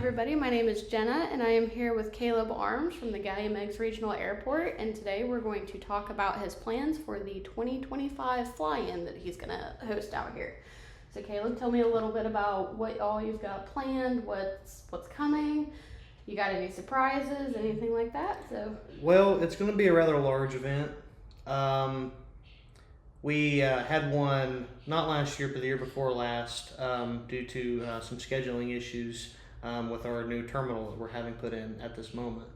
everybody. My name is Jenna, and I am here with Kaleb Arms from the Gallia-Meigs Regional Airport, and today we're going to talk about his plans for the 2025 fly-in that he's going to host out here. So Kaleb, tell me a little bit about what all you've got planned, what's coming. You got any surprises, anything like that? Well, it's going to be a rather large event. We had one not last year, but the year before last, due to some scheduling issues with our new terminal that we're having put in at this moment.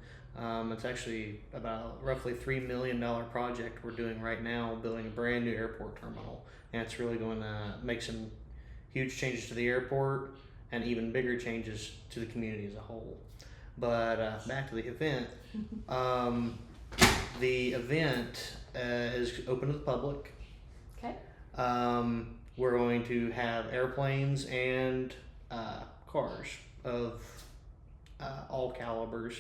It's actually about roughly $3 million project we're doing right now, building a brand new airport terminal, and it's really going to make some huge changes to the airport and even bigger changes to the community as a whole. But back to the event. The event is open to the public. Okay. We're going to have airplanes and cars of all calibers.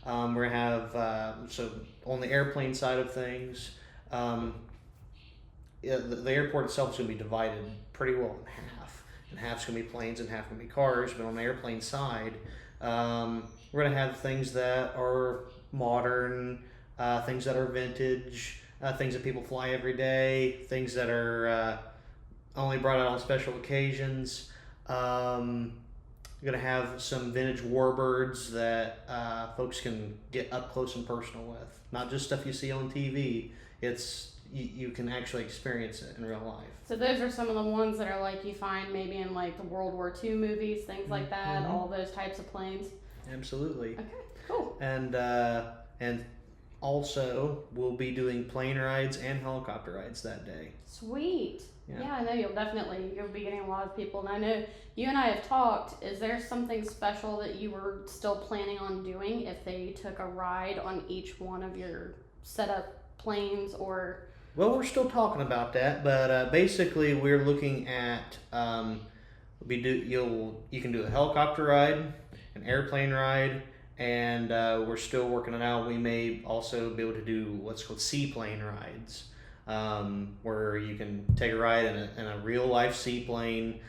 We're going to have, so on the airplane side of things, the airport itself is going to be divided pretty well in half. And half's going to be planes and half going to be cars. But on the airplane side, we're going to have things that are modern, things that are vintage, things that people fly every day, things that are only brought out on special occasions. We're going to have some vintage warbirds that folks can get up close and personal with. Not just stuff you see on TV. It's you can actually experience it in real life. So those are some of the ones that are like you find maybe in like the World War II movies, things like that, all those types of planes. Absolutely. Okay, cool. And also we'll be doing plane rides and helicopter rides that day. Sweet. Yeah, I know you'll be getting a lot of people, and I know you and I have talked. Is there something special that you were still planning on doing if they took a ride on each one of your setup planes or? Well, we're still talking about that, but basically we're looking at you can do a helicopter ride, an airplane ride, and we're still working it out. We may also be able to do what's called seaplane rides, where you can take a ride in a real life seaplane,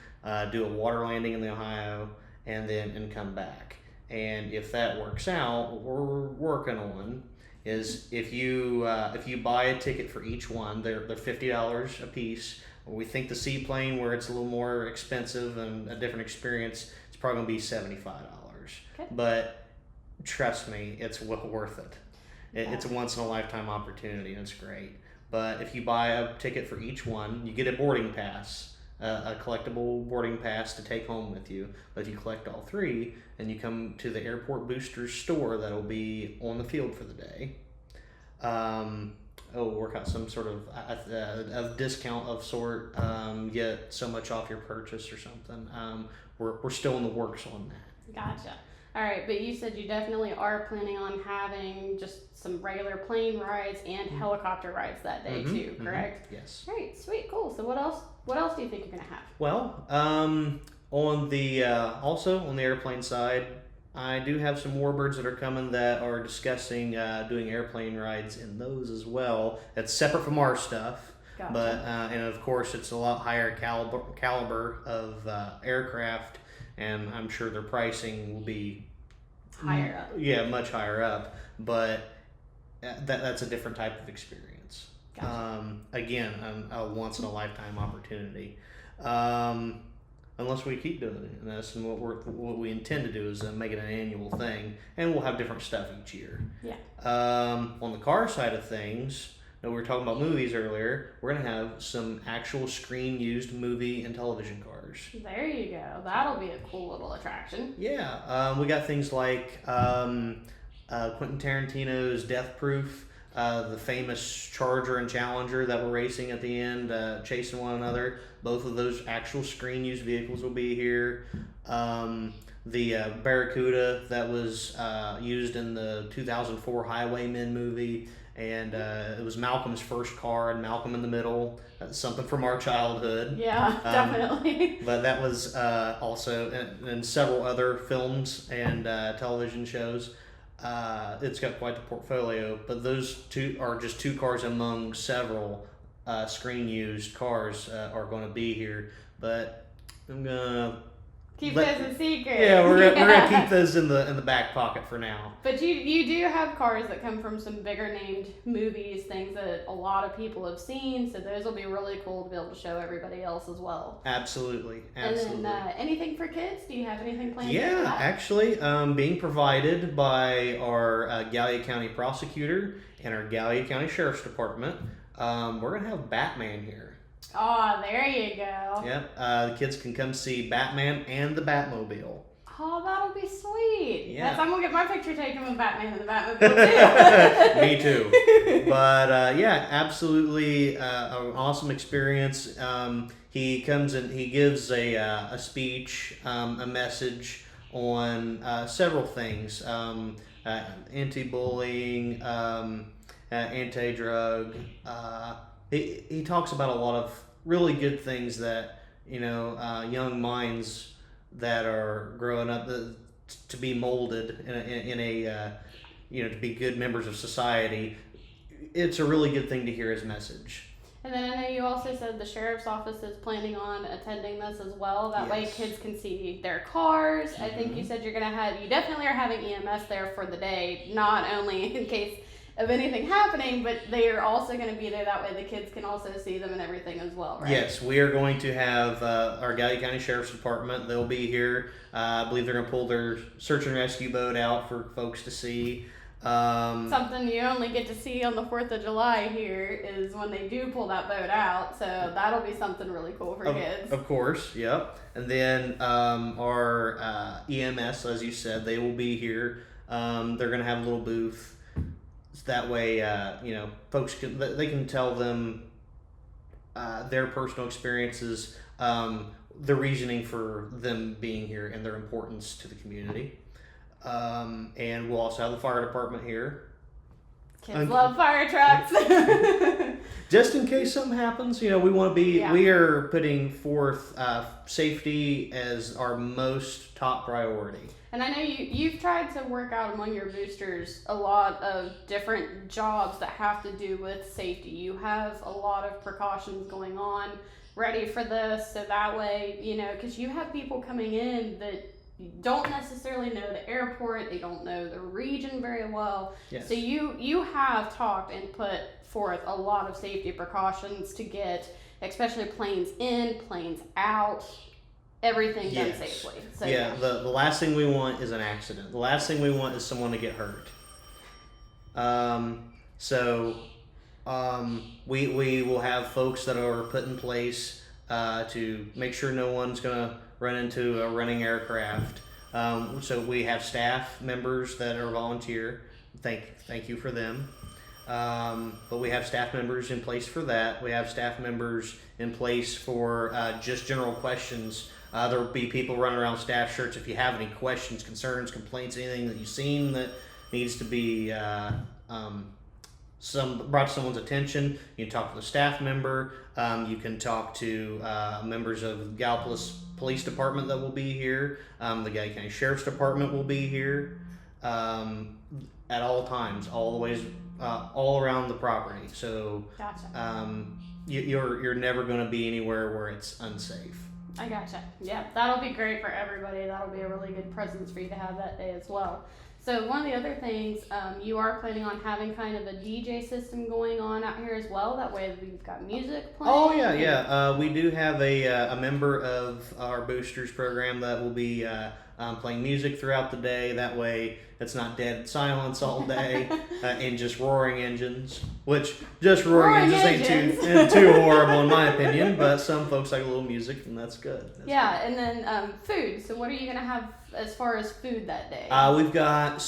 do a water landing in the Ohio, and come back. And if that works out, what we're working on is if you buy a ticket for each one, they're $50 a piece. We think the seaplane, where it's a little more expensive and a different experience, it's probably going to be $75. Okay. But trust me, it's well worth it. It's a once in a lifetime opportunity, and it's great. But if you buy a ticket for each one, you get a boarding pass, a collectible boarding pass to take home with you. But if you collect all three, and you come to the airport boosters store that'll be on the field for the day, work out some sort of a discount of sort, get so much off your purchase or something. We're still in the works on that. Gotcha. All right, but you said you definitely are planning on having just some regular plane rides and helicopter rides that day too, correct? Yes. All right, sweet, cool. So what else do you think you're gonna have? Well, on the also on the airplane side, I do have some warbirds that are coming that are discussing doing airplane rides in those as well. That's separate from our stuff. Gotcha. But and of course it's a lot higher caliber of aircraft, and I'm sure their pricing will be higher up. Yeah, much higher up. But that's a different type of experience. Gotcha. Again, a once in a lifetime opportunity. Unless we keep doing this, and what we intend to do is make it an annual thing, and we'll have different stuff each year. Yeah. On the car side of things, we were talking about movies earlier. We're gonna have some actual screen-used movie and television cars. There you go. That'll be a cool little attraction. Yeah. We got things like Quentin Tarantino's Death Proof. The famous Charger and Challenger that were racing at the end, chasing one another. Both of those actual screen-used vehicles will be here. The Barracuda that was used in the 2004 Highwaymen movie, and it was Malcolm's first car, and Malcolm in the Middle. That's something from our childhood. Yeah, definitely. But that was also in several other films and television shows. It's got quite the portfolio, but those two are just two cars among several screen used cars are going to be here. But I'm gonna Keep those a secret. Yeah, we're gonna keep those in the back pocket for now. But you do have cars that come from some bigger named movies, things that a lot of people have seen. So those will be really cool to be able to show everybody else as well. Absolutely. And then anything for kids? Do you have anything planned? Yeah, actually, being provided by our Gallia County prosecutor and our Gallia County Sheriff's Department. We're gonna have Batman here. Oh, there you go. Yep. The kids can come see Batman and the Batmobile. Oh, that'll be sweet. Yeah. I'm going to get my picture taken with Batman and the Batmobile too. Me too. But yeah, absolutely an awesome experience. He comes and he gives a speech, a message on several things. Anti-bullying, anti-drug. He talks about a lot of really good things that, young minds that are growing up to be molded in a to be good members of society. It's a really good thing to hear his message. And then I know you also said the sheriff's office is planning on attending this as well. That way kids can see their cars. Mm-hmm. I think you said you definitely are having EMS there for the day, not only in case of anything happening, but they are also going to be there. That way the kids can also see them and everything as well, right? Yes, we are going to have our Gallia County Sheriff's Department. They'll be here. I believe they're going to pull their search and rescue boat out for folks to see. Something you only get to see on the 4th of July here is when they do pull that boat out. So that'll be something really cool for kids. Of course, yep. And then our EMS, as you said, they will be here. They're going to have a little booth. That way, folks can tell them their personal experiences, the reasoning for them being here, and their importance to the community. And we'll also have the fire department here. Kids love fire trucks. Just in case something happens, we want to be. Yeah. We are putting forth safety as our most top priority. And I know you've tried to work out among your boosters a lot of different jobs that have to do with safety. You have a lot of precautions going on ready for this, so that way, because you have people coming in that don't necessarily know the airport, they don't know the region very well. Yes. So you have talked and put forth a lot of safety precautions to get, especially planes in, planes out, everything done safely. So, the last thing we want is an accident. The last thing we want is someone to get hurt. We will have folks that are put in place to make sure no one's going to run into a running aircraft. So we have staff members that are volunteer. Thank you for them. But we have staff members in place for that. We have staff members in place for just general questions. There will be people running around with staff shirts. If you have any questions, concerns, complaints, anything that you've seen that needs to be brought to someone's attention, you can talk to the staff member. You can talk to members of the Gallipolis Police Department that will be here. The Gallia County Sheriff's Department will be here at all times, all the ways, all around the property. So gotcha. You're never going to be anywhere where it's unsafe. I gotcha. Yeah, that'll be great for everybody. That'll be a really good presence for you to have that day as well. So one of the other things, you are planning on having kind of a DJ system going on out here as well. That way we've got music playing. Oh, yeah. We do have a member of our boosters program that will be playing music throughout the day. That way it's not dead silence all day and just roaring engines, which just roaring engines ain't too horrible in my opinion, but some folks like a little music, and that's good. That's good. And then food. So what are you going to have as far as food that day? We've got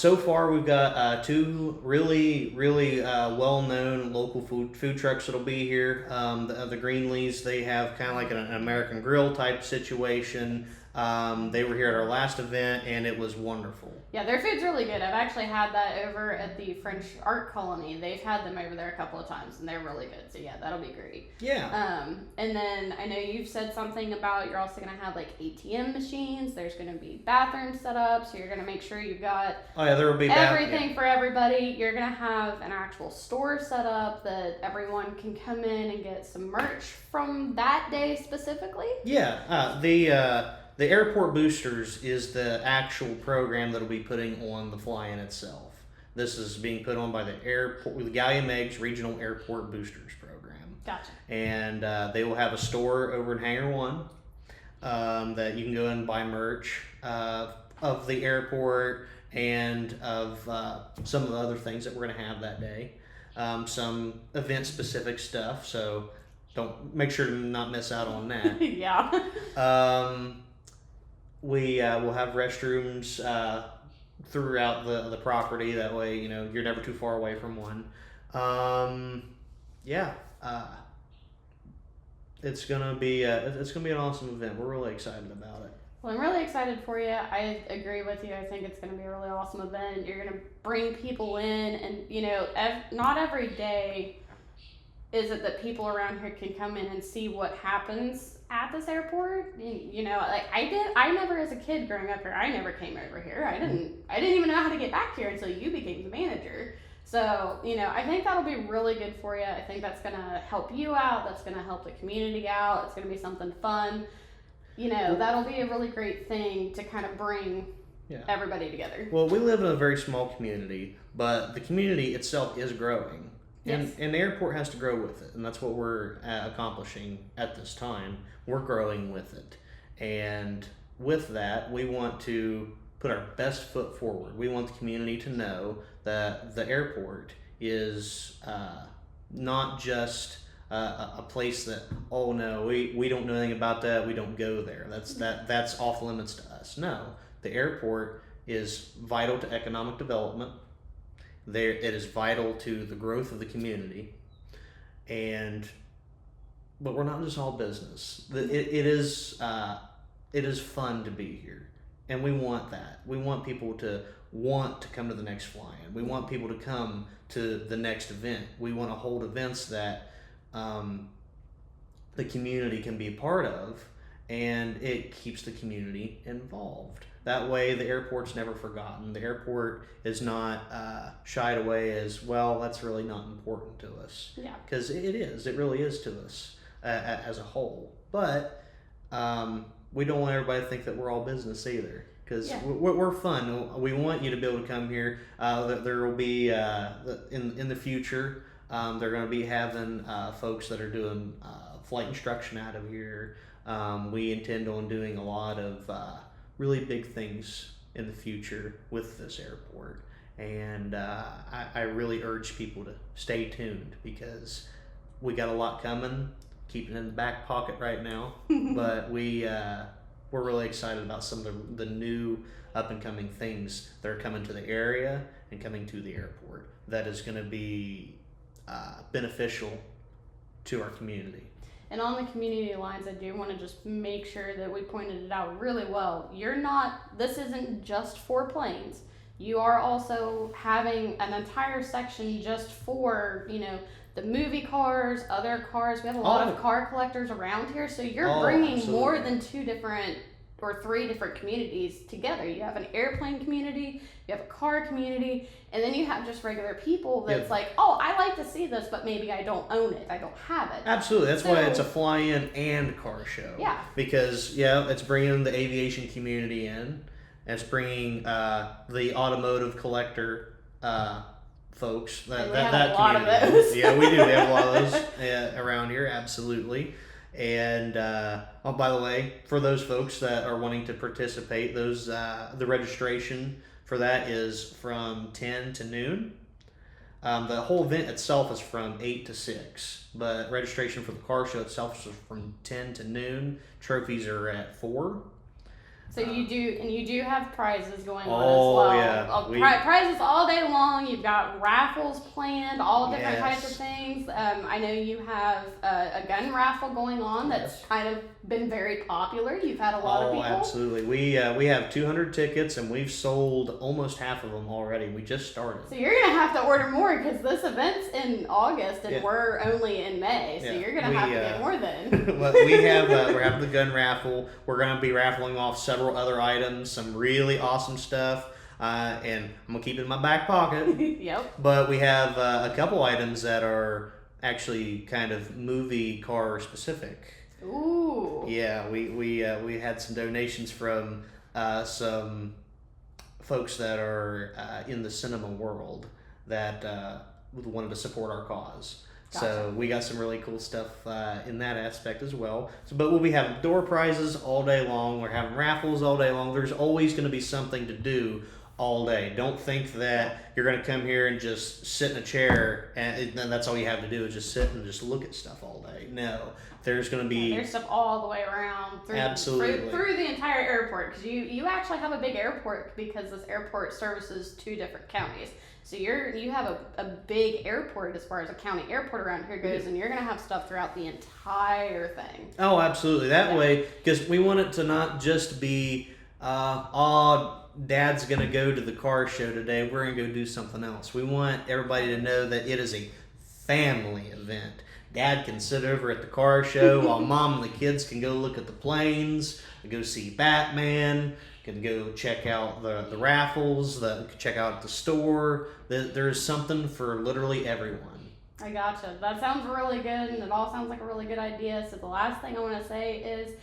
two really well-known local food trucks that'll be here. The Greenleys, they have kind of like an American Grill type situation. They were here at our last event, and it was wonderful. Yeah, their food's really good. I've actually had that over at the French Art Colony. They've had them over there a couple of times, and they're really good. So yeah, that'll be great. Yeah. And then I know you've said something about you're also going to have like ATM machines. There's going to be bathrooms set up, so you're going to make sure you've got there will be everything for everybody. You're going to have an actual store set up that everyone can come in and get some merch from that day specifically. Yeah. the airport boosters is the actual program that will be putting on the fly-in itself. This is being put on by the Gallia-Meigs Regional Airport Boosters Program. Gotcha. And they will have a store over in Hangar 1 that you can go and buy merch of the airport and of some of the other things that we're going to have that day. Some event-specific stuff, so make sure to not miss out on that. Yeah. We will have restrooms throughout the property. That way, you're never too far away from one. It's gonna be an awesome event. We're really excited about it. Well, I'm really excited for you. I agree with you. I think it's going to be a really awesome event. You're going to bring people in, and not every day is it that people around here can come in and see what happens at this airport. Like I never, as a kid growing up here, I never came over here. I didn't even know how to get back here until you became the manager. So, I think that'll be really good for you. I think that's going to help you out. That's going to help the community out. It's going to be something fun. That'll be a really great thing to kind of bring everybody together. Well, we live in a very small community, but the community itself is growing. Yes. And the airport has to grow with it, and that's what we're accomplishing at this time. We're growing with it. And with that, we want to put our best foot forward. We want the community to know that the airport is not just a place that, oh no, we don't know anything about that, we don't go there. That's off limits to us. No, the airport is vital to economic development. It is vital to the growth of the community, but we're not just all business. It is fun to be here, and we want that. We want people to want to come to the next fly-in. We want people to come to the next event. We want to hold events that the community can be a part of, and it keeps the community involved. That way the airport's never forgotten. The airport is not shied away as, well, that's really not important to us. Yeah. Because it is. It really is to us as a whole. But we don't want everybody to think that we're all business either. Because we're fun. We want you to be able to come here. There will be, in the future, they're going to be having folks that are doing flight instruction out of here. We intend on doing a lot of really big things in the future with this airport. And I really urge people to stay tuned, because we got a lot coming, keeping it in the back pocket right now. But we're really excited about some of the new up-and-coming things that are coming to the area and coming to the airport that is going to be beneficial to our community. And on the community lines, I do want to just make sure that we pointed it out really well. This isn't just for planes. You are also having an entire section just for, the movie cars, other cars. We have a lot of car collectors around here. So you're bringing absolutely more than 2 different or 3 different communities together. You have an airplane community, you have a car community, and then you have just regular people that's like, oh, I like to see this, but maybe I don't own it, I don't have it. Absolutely. That's why it's a fly-in and car show. Yeah. Because, it's bringing the aviation community in, and it's bringing the automotive collector folks. We have a lot of those. Yeah, we do. We have a lot of those around here, absolutely. And by the way, for those folks that are wanting to participate, the registration for that is from 10 to noon. The whole event itself is from 8 to 6, but registration for the car show itself is from 10 to noon. Trophies are at 4. So you do have prizes going on as well. Yeah. Prizes all day long. You've got raffles planned, all different types of things. I know you have a gun raffle going on that's kind of been very popular. You've had a lot of people. Oh, absolutely. We have 200 tickets, and we've sold almost half of them already. We just started. So you're gonna have to order more, because this event's in August and we're only in May. So you're gonna have to get more then. Well, we're having the gun raffle. We're gonna be raffling off several other items, some really awesome stuff, and I'm gonna keep it in my back pocket. Yep. But we have a couple items that are actually kind of movie car specific. Ooh. Yeah, we had some donations from some folks that are in the cinema world that wanted to support our cause. Gotcha. So we got some really cool stuff in that aspect as well. So, but we'll be having door prizes all day long. We're having raffles all day long. There's always going to be something to do all day. Don't think that you're going to come here and just sit in a chair and then that's all you have to do is just sit and just look at stuff all day. No, there's going to be there's stuff all the way around through absolutely through the entire airport, because you actually have a big airport, because this airport services 2 different counties. So you have a big airport as far as a county airport around here goes, and you're going to have stuff throughout the entire thing. Oh, absolutely. That way, because we want it to not just be, Dad's going to go to the car show today, we're going to go do something else. We want everybody to know that it is a family event. Dad can sit over at the car show while Mom and the kids can go look at the planes, go see Batman, can go check out the raffles, check out the store. There's something for literally everyone. I gotcha. That sounds really good, and it all sounds like a really good idea. So the last thing I want to say is,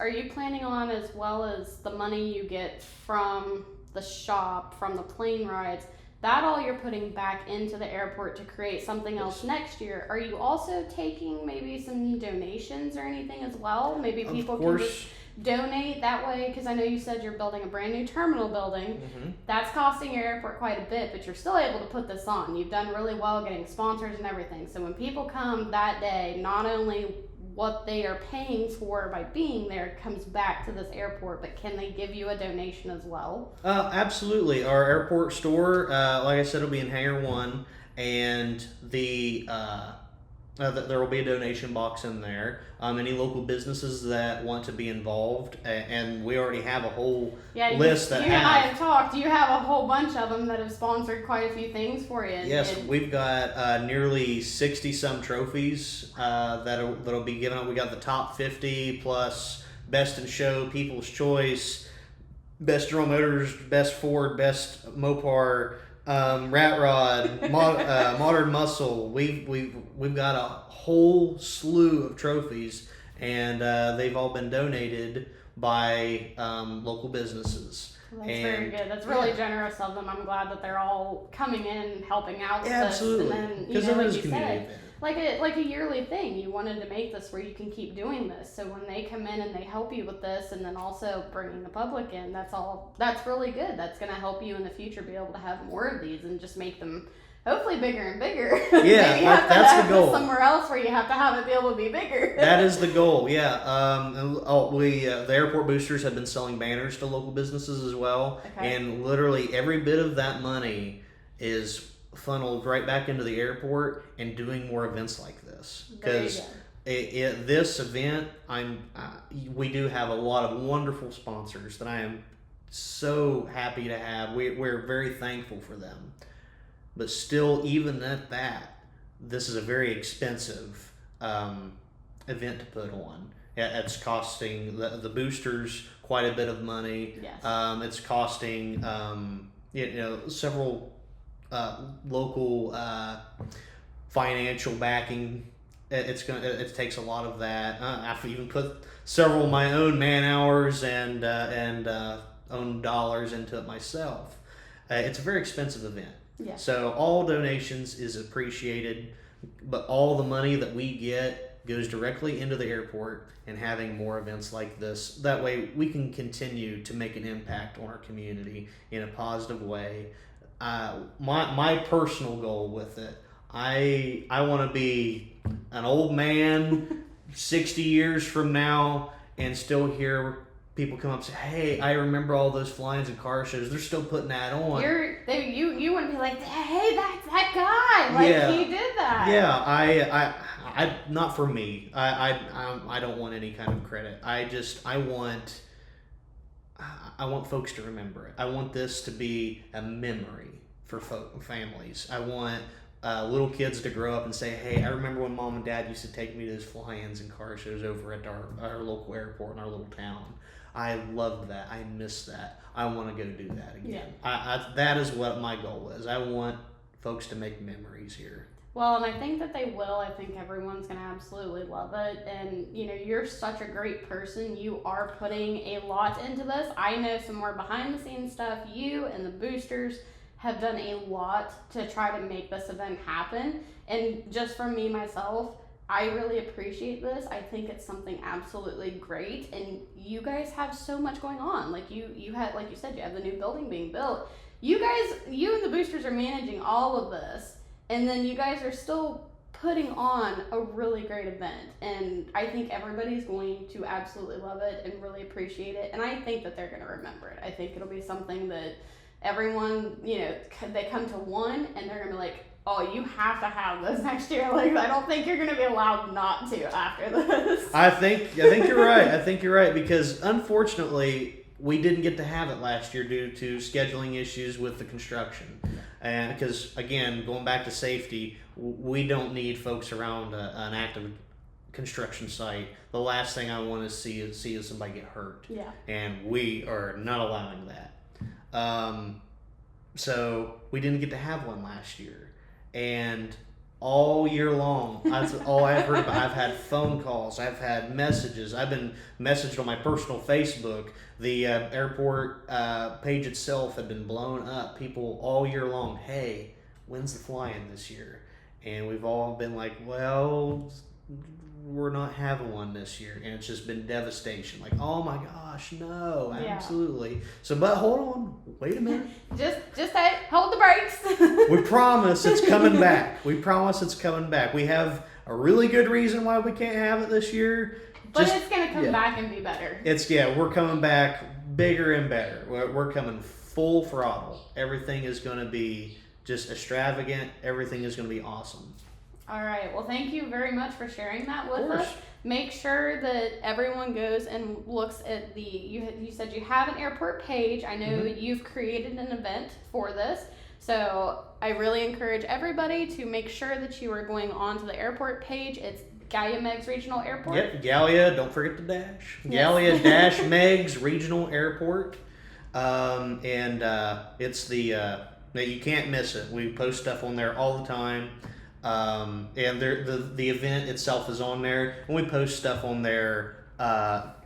are you planning on, as well as the money you get from the shop, from the plane rides, that all you're putting back into the airport to create something else next year? Are you also taking maybe some donations or anything as well? Maybe people can just donate that way, because I know you said you're building a brand new terminal building. Mm-hmm. That's costing your airport quite a bit, but you're still able to put this on. You've done really well getting sponsors and everything. So when people come that day, not only what they are paying for by being there comes back to this airport, but can they give you a donation as well? Absolutely. Our airport store, like I said, will be in Hangar 1, and there will be a donation box in there. Any local businesses that want to be involved, and we already have a whole list that you and I have talked. You have a whole bunch of them that have sponsored quite a few things for you. Yes, we've got nearly 60 some trophies that'll be given out. We got the top 50 plus Best in Show, People's Choice, Best General Motors, Best Ford, Best Mopar, Rat Rod, Modern Muscle. We've got a whole slew of trophies, and they've all been donated by local businesses. That's very good. That's really generous of them. I'm glad that they're all coming in and helping out with this. Absolutely. And then, Because like it is you community said, event. like a yearly thing. You wanted to make this where you can keep doing this. So when they come in and they help you with this, and then also bringing the public in, that's really good. That's going to help you in the future be able to have more of these and just make them hopefully bigger and bigger. Yeah, Maybe you have that's to have the goal. somewhere else where you have to have it be able to be bigger. That is the goal, yeah. The airport boosters have been selling banners to local businesses as well, and literally every bit of that money is funneled right back into the airport and doing more events like this. Because this event, we do have a lot of wonderful sponsors that I am so happy to have. We're very thankful for them. But still, even at that, this is a very expensive event to put on. It's costing the boosters quite a bit of money. Yes. It's costing several local financial backing. It takes a lot of that. I've even put several of my own man hours and own dollars into it myself. It's a very expensive event. Yeah. So all donations is appreciated, but all the money that we get goes directly into the airport and having more events like this. That way we can continue to make an impact on our community in a positive way. My personal goal with it, I want to be an old man 60 years from now and still hear people come up and say, "Hey, I remember all those fly-ins and car shows. They're still putting that on." You want to be like, "Hey, that's that guy. Like he did that." Yeah, I not for me. I don't want any kind of credit. I want folks to remember it. I want this to be a memory for families. I want little kids to grow up and say, "Hey, I remember when Mom and Dad used to take me to those fly-ins and car shows over at our local airport in our little town. I loved that. I miss that. I want to go do that again." Yeah. That is what my goal is. I want folks to make memories here. Well, and I think that they will. I think everyone's going to absolutely love it. And, you know, you're such a great person. You are putting a lot into this. I know some more behind the scenes stuff. You and the boosters have done a lot to try to make this event happen. And just from me, myself, I really appreciate this. I think it's something absolutely great. And you guys have so much going on. Like you had, like you said, you have the new building being built. You and the boosters are managing all of this. And then you guys are still putting on a really great event. And I think everybody's going to absolutely love it and really appreciate it. And I think that they're going to remember it. I think it'll be something that everyone, you know, they come to one and they're going to be like, oh, you have to have this next year. Like, I don't think you're going to be allowed not to after this. I think you're right. I think you're right because unfortunately we didn't get to have it last year due to scheduling issues with the construction. And because, again, going back to safety, we don't need folks around an active construction site. The last thing I want to see is somebody get hurt. Yeah. And we are not allowing that. So we didn't get to have one last year. And all year long, that's all I've heard about. I've had phone calls. I've had messages. I've been messaged on my personal Facebook. The airport page itself had been blown up. People all year long, hey, when's the fly-in this year? And we've all been like, well, we're not having one this year. And it's just been devastation. Like, oh my gosh, no, absolutely. So, but hold on, wait a minute. Just hey, hold the brakes. We promise it's coming back. We promise it's coming back. We have a really good reason why we can't have it this year. But it's going to come back and be better. We're coming back bigger and better. We're coming full throttle. Everything is going to be just extravagant. Everything is going to be awesome. All right. Well, thank you very much for sharing that with us. Make sure that everyone goes and looks at you said you have an airport page. I know you've created an event for this. So I really encourage everybody to make sure that you are going on to the airport page. It's Gallia-Meigs Regional Airport. Yep, Gallia, don't forget the dash. Yes. Gallia-Meigs Regional Airport. It's you can't miss it. We post stuff on there all the time. And the event itself is on there, and we post stuff on there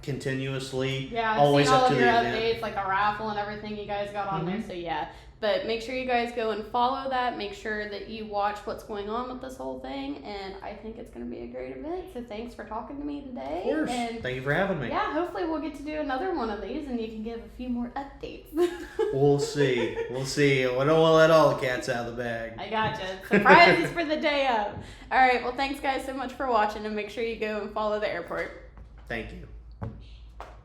continuously. Yeah, I've always seen all up to of the your event. updates, like the raffle and everything you guys got on there. So yeah, but make sure you guys go and follow that. Make sure that you watch what's going on with this whole thing, and I think it's going to be a great event. So thanks for talking to me today. Of course. And thank you for having me. yeah, hopefully we'll get to do another one of these, and you can give a few more updates. We'll see. We don't want to let all the cats out of the bag. I gotcha. Surprises for the day of. All right. Well, thanks guys so much for watching, and make sure you go and follow the airport. Thank you.